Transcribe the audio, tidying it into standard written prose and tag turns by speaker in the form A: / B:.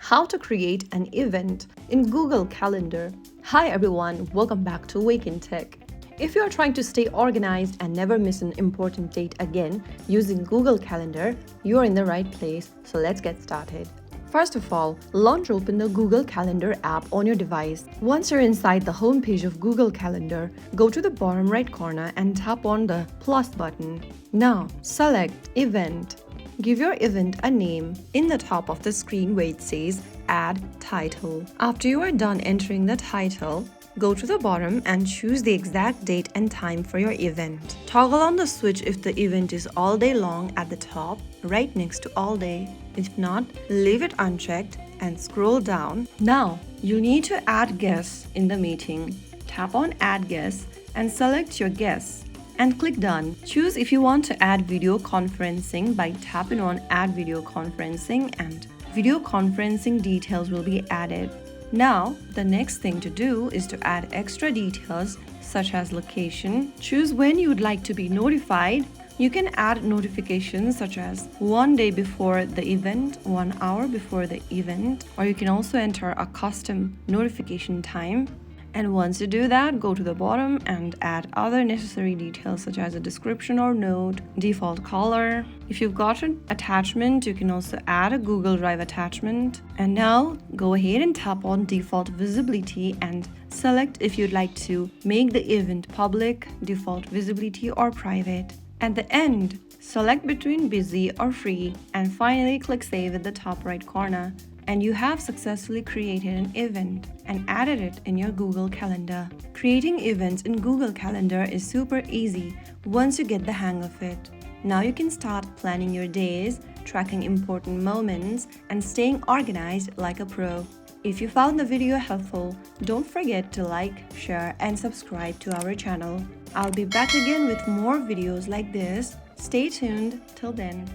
A: How to create an event in Google Calendar. Hi everyone, welcome back to Wake&Tech. If you are trying to stay organized and never miss an important date again using Google Calendar, you are in the right place, so let's get started. First of all, launch open the Google Calendar app on your device. Once you're inside the home page of Google Calendar, go to the bottom right corner and tap on the plus button. Now, select Event. Give your event a name in the top of the screen where it says Add Title. After you are done entering the title, go to the bottom and choose the exact date and time for your event. Toggle on the switch if the event is all day long at the top, right next to all day. If not, leave it unchecked and scroll down. Now, you need to add guests in the meeting. Tap on Add Guests and select your guests and click Done. Choose if you want to add video conferencing by tapping on Add Video Conferencing, and video conferencing details will be added. Now, the next thing to do is to add extra details such as location. Choose when you would like to be notified. You can add notifications such as 1 day before the event, 1 hour before the event, or you can also enter a custom notification time. And once you do that, go to the bottom and add other necessary details such as a description or note, default color. If you've got an attachment, you can also add a Google Drive attachment. And now go ahead and tap on default visibility and select if you'd like to make the event public, default visibility, or private. At the end, select between busy or free, and finally click save at the top right corner. And you have successfully created an event and added it in your Google Calendar. Creating events in Google Calendar is super easy once you get the hang of it. Now you can start planning your days, tracking important moments, and staying organized like a pro. If you found the video helpful, don't forget to like, share, and subscribe to our channel. I'll be back again with more videos like this. Stay tuned till then.